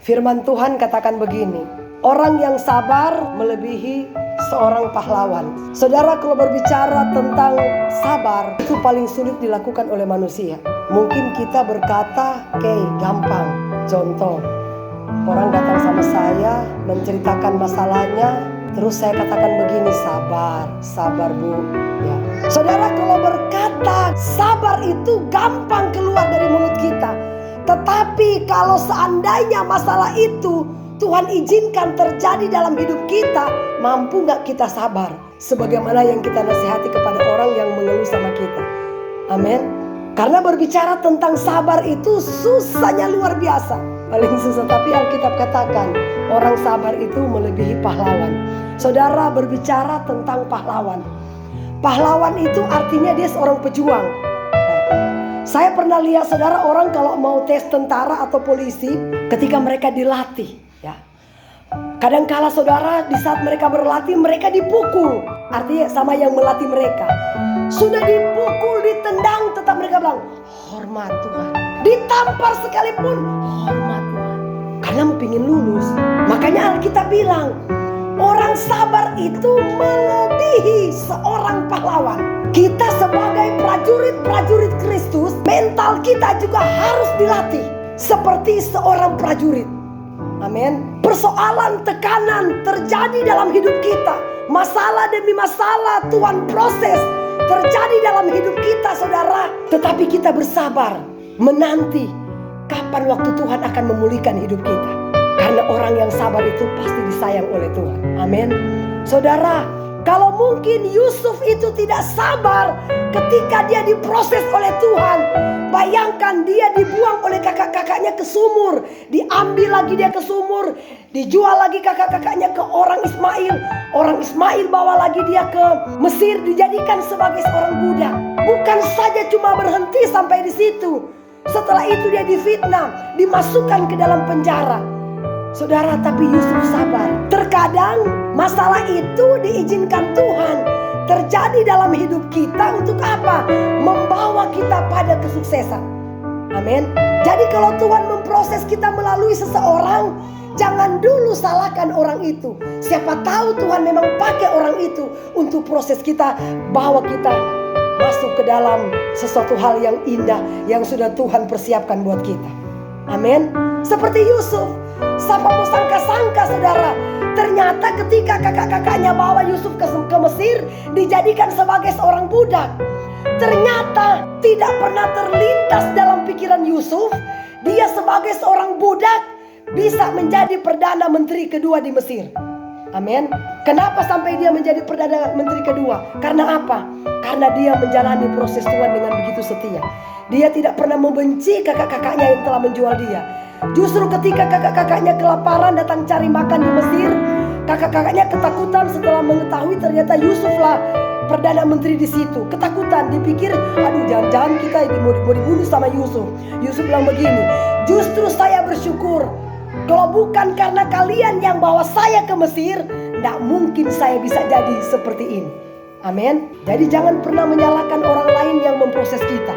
Firman Tuhan katakan begini, orang yang sabar melebihi seorang pahlawan. Saudara, kalau berbicara tentang sabar, itu paling sulit dilakukan oleh manusia. Mungkin kita berkata, oke, gampang. Contoh, orang datang sama saya, menceritakan masalahnya, terus saya katakan begini, sabar bu. Ya. Saudara, kalau berkata sabar itu gampang keluar dari mulut kita. Tetapi kalau seandainya masalah itu Tuhan izinkan terjadi dalam hidup kita, mampu gak kita sabar? Sebagaimana yang kita nasihati kepada orang yang mengeluh sama kita. Amin. Karena berbicara tentang sabar itu susahnya luar biasa. Paling susah, tapi Alkitab katakan orang sabar itu melebihi pahlawan. Saudara, berbicara tentang pahlawan. Pahlawan itu artinya dia seorang pejuang. Saya pernah lihat saudara, orang kalau mau tes tentara atau polisi, ketika mereka dilatih, ya. Kadangkala saudara, di saat mereka berlatih, mereka dipukul. Artinya sama yang melatih mereka. Sudah dipukul, ditendang, tetap mereka bilang, hormat Tuhan. Ditampar sekalipun, hormat Tuhan. Karena pingin lulus. Makanya Alkitab bilang, orang sabar itu melebihi seorang pahlawan. Kita sebagai prajurit-prajurit Kristus, mental kita juga harus dilatih seperti seorang prajurit. Amin. Persoalan, tekanan terjadi dalam hidup kita. Masalah demi masalah Tuhan proses terjadi dalam hidup kita, saudara. Tetapi kita bersabar menanti kapan waktu Tuhan akan memulihkan hidup kita. Karena orang yang sabar itu pasti disayang oleh Tuhan. Amin. Saudara, kalau mungkin Yusuf itu tidak sabar ketika dia diproses oleh Tuhan. Bayangkan dia dibuang oleh kakak-kakaknya ke sumur. Diambil lagi dia ke sumur. Dijual lagi kakak-kakaknya ke orang Ismail. Orang Ismail bawa lagi dia ke Mesir, dijadikan sebagai seorang budak. Bukan saja cuma berhenti sampai di situ. Setelah itu dia difitnah, dimasukkan ke dalam penjara. Saudara, tapi Yusuf sabar. Terkadang masalah itu diizinkan Tuhan terjadi dalam hidup kita untuk apa? Membawa kita pada kesuksesan. Amin. Jadi kalau Tuhan memproses kita melalui seseorang, jangan dulu salahkan orang itu. Siapa tahu Tuhan memang pakai orang itu untuk proses kita, bawa kita masuk ke dalam sesuatu hal yang indah yang sudah Tuhan persiapkan buat kita. Amin. Seperti Yusuf, siapa mau sangka-sangka saudara, ternyata ketika kakak-kakaknya bawa Yusuf ke Mesir, dijadikan sebagai seorang budak. Ternyata tidak pernah terlintas dalam pikiran Yusuf, dia sebagai seorang budak bisa menjadi Perdana Menteri kedua di Mesir. Amin. Kenapa sampai dia menjadi Perdana Menteri kedua? Karena apa? Karena dia menjalani proses Tuhan dengan begitu setia. Dia tidak pernah membenci kakak-kakaknya yang telah menjual dia. Justru ketika kakak-kakaknya kelaparan datang cari makan di Mesir, kakak-kakaknya ketakutan setelah mengetahui ternyata Yusuflah Perdana Menteri di situ. Ketakutan, dipikir, aduh jangan-jangan kita mau dibunuh sama Yusuf. Yusuf bilang begini, justru saya bersyukur. Kalau bukan karena kalian yang bawa saya ke Mesir, tidak mungkin saya bisa jadi seperti ini. Amin. Jadi jangan pernah menyalahkan orang lain yang memproses kita.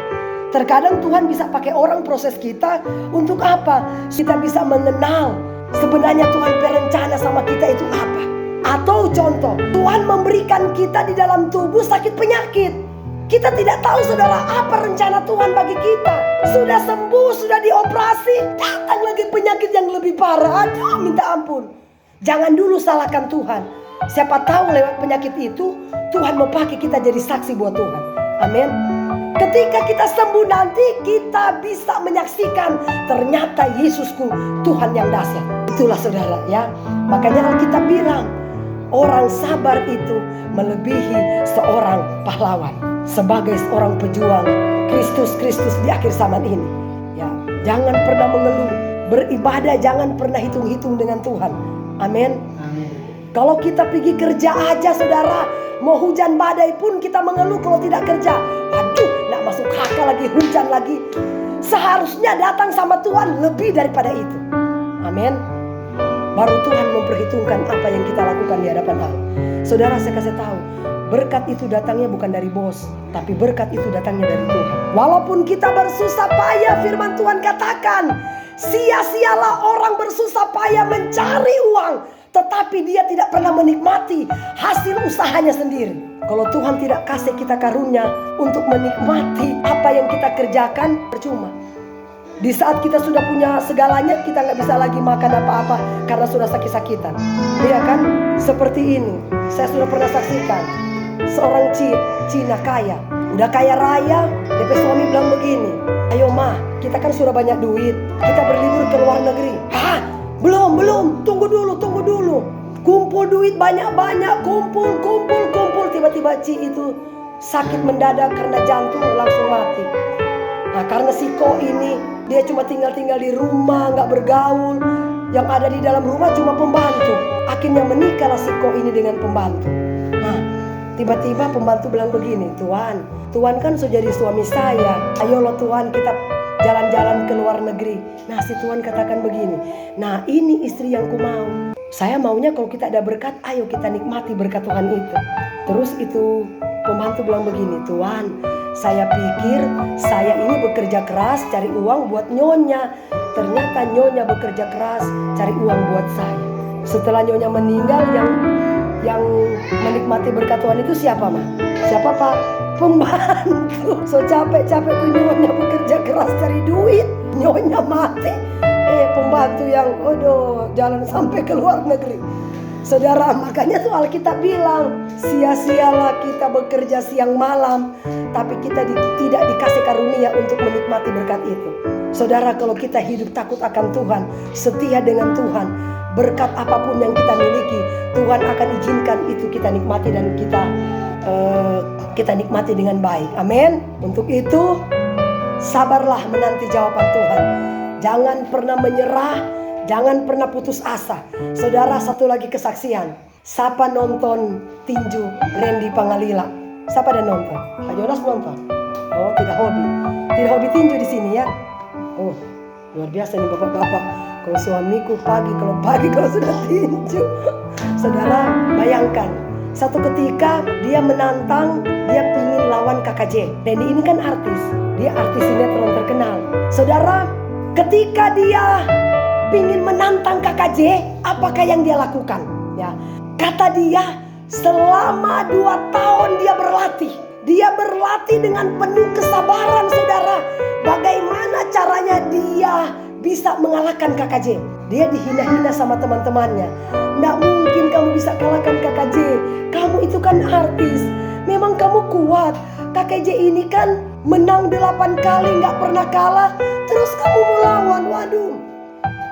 Terkadang Tuhan bisa pakai orang proses kita untuk apa? Kita bisa mengenal sebenarnya Tuhan berencana sama kita itu apa. Atau contoh, Tuhan memberikan kita di dalam tubuh sakit penyakit. Kita tidak tahu saudara apa rencana Tuhan bagi kita. Sudah sembuh, sudah dioperasi, datang lagi penyakit yang lebih parah. Aduh, minta ampun. Jangan dulu salahkan Tuhan. Siapa tahu lewat penyakit itu Tuhan mau pakai kita jadi saksi buat Tuhan. Amin. Ketika kita sembuh nanti kita bisa menyaksikan ternyata Yesusku Tuhan yang dahsyat. Itulah saudara ya. Makanya Alkitab bilang orang sabar itu melebihi seorang pahlawan. Sebagai seorang pejuang Kristus di akhir zaman ini ya, jangan pernah mengeluh. Beribadah jangan pernah hitung-hitung dengan Tuhan. Amin. Kalau kita pergi kerja aja saudara, mau hujan badai pun kita mengeluh kalau tidak kerja. Aduh, nak masuk akal lagi, hujan lagi. Seharusnya datang sama Tuhan lebih daripada itu. Amin. Baru Tuhan memperhitungkan apa yang kita lakukan di hadapan Allah. Saudara, saya kasih tahu, berkat itu datangnya bukan dari bos, tapi berkat itu datangnya dari Tuhan. Walaupun kita bersusah payah, firman Tuhan katakan, Sia-sialah orang bersusah payah mencari uang, tetapi dia tidak pernah menikmati hasil usahanya sendiri. Kalau Tuhan tidak kasih kita karunia untuk menikmati apa yang kita kerjakan, percuma. Di saat kita sudah punya segalanya, kita nggak bisa lagi makan apa-apa karena sudah sakit-sakitan. Iya kan? Seperti ini. Saya sudah pernah saksikan seorang Cina kaya. Udah kaya raya, DP suami bilang begini, ayo mah, kita kan sudah banyak duit, kita berlibur ke luar negeri. Hah? Belum, tunggu dulu. Kumpul duit banyak-banyak, kumpul. Tiba-tiba Ci itu sakit mendadak karena jantung, langsung mati. Nah, karena si Ko ini, dia cuma tinggal di rumah, nggak bergaul. Yang ada di dalam rumah cuma pembantu. Akhirnya menikahlah si Ko ini dengan pembantu. Nah, tiba-tiba pembantu bilang begini, Tuan kan sudah jadi suami saya. Ayolah Tuan, kita jalan-jalan ke luar negeri. Nah, si Tuan katakan begini, nah ini istri yang ku mau. Saya maunya kalau kita ada berkat, ayo kita nikmati berkat Tuhan itu. Terus itu pembantu bilang begini, Tuan, saya pikir saya ini bekerja keras cari uang buat nyonya. Ternyata nyonya bekerja keras cari uang buat saya. Setelah nyonya meninggal, yang menikmati berkat Tuhan itu siapa mah? Siapa Pak? Pembantu. So capek-capek tuh nyonya bekerja keras cari duit, nyonya mati. Pembantu yang jalan sampai ke luar negeri. Saudara, makanya tuh Alkitab bilang, sia-sialah kita bekerja siang malam, tapi kita tidak dikasih karunia untuk menikmati berkat itu. Saudara, kalau kita hidup takut akan Tuhan, setia dengan Tuhan, berkat apapun yang kita miliki, Tuhan akan izinkan itu kita nikmati dan kita nikmati dengan baik. Amin. Untuk itu, sabarlah menanti jawaban Tuhan. Jangan pernah menyerah, jangan pernah putus asa. Saudara, satu lagi kesaksian. Siapa nonton tinju Randy Pangalila? Siapa ada nonton? Pak Jonas nonton? Oh, tidak hobi tinju di sini ya. Oh, luar biasa nih bapak-bapak. Kalau suamiku pagi kalau sudah tinju. Saudara, bayangkan. Satu ketika dia menantang, dia pingin lawan Kakak J. Randy ini kan artis. Dia artis sinetron terkenal. Saudara, ketika dia pingin menantang Kakak J, apakah yang dia lakukan? Ya, kata dia, selama 2 tahun dia berlatih. Dia berlatih dengan penuh kesabaran, saudara. Bagaimana caranya dia bisa mengalahkan Kakak J? Dia dihina-hina sama teman-temannya. Nggak mungkin kamu bisa kalahkan Kakak J. Kamu itu kan artis. Memang kamu kuat. Kakak J ini kan menang 8 kali, nggak pernah kalah. Terus kamu melawan, waduh.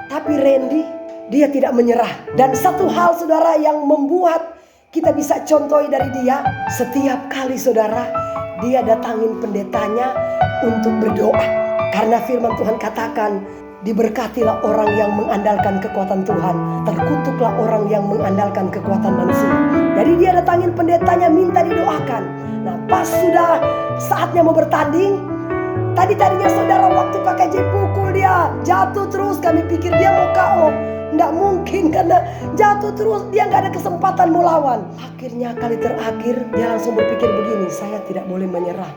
Tapi Randy, dia tidak menyerah. Dan satu hal saudara yang membuat kita bisa contohi dari dia, setiap kali saudara, dia datangin pendetanya untuk berdoa. Karena firman Tuhan katakan, diberkatilah orang yang mengandalkan kekuatan Tuhan, terkutuklah orang yang mengandalkan kekuatan manusia. Jadi dia datangin pendetanya, minta didoakan. Nah, pas sudah saatnya mau bertanding, tadinya saudara waktu Kakak J pukul dia, jatuh terus, kami pikir dia mau KO. Nggak mungkin karena jatuh terus, dia nggak ada kesempatan mau lawan. Akhirnya kali terakhir dia langsung berpikir begini, saya tidak boleh menyerah.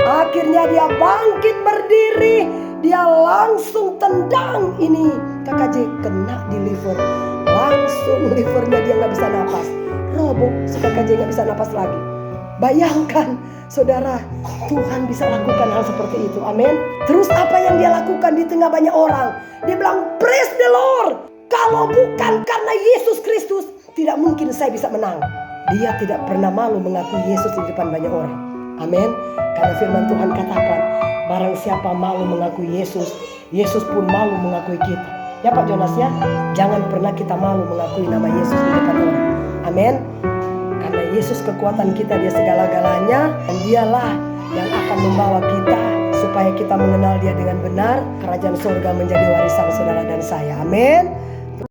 Akhirnya dia bangkit berdiri, dia langsung tendang ini Kakak J, kena di liver. Langsung livernya dia nggak bisa napas, roboh, Kakak J nggak bisa napas lagi. Bayangkan saudara, Tuhan bisa lakukan hal seperti itu. Amin. Terus apa yang dia lakukan di tengah banyak orang? Dia bilang, praise the Lord. Kalau bukan karena Yesus Kristus, tidak mungkin saya bisa menang. Dia tidak pernah malu mengakui Yesus di depan banyak orang. Amin. Karena firman Tuhan katakan, barang siapa malu mengakui Yesus, Yesus pun malu mengakui kita. Ya Pak Jonas ya, jangan pernah kita malu mengakui nama Yesus di depan orang. Amin. Karena Yesus kekuatan kita, dia segala-galanya, dan dialah yang akan membawa kita supaya kita mengenal dia dengan benar. Kerajaan surga menjadi warisan saudara dan saya. Amin.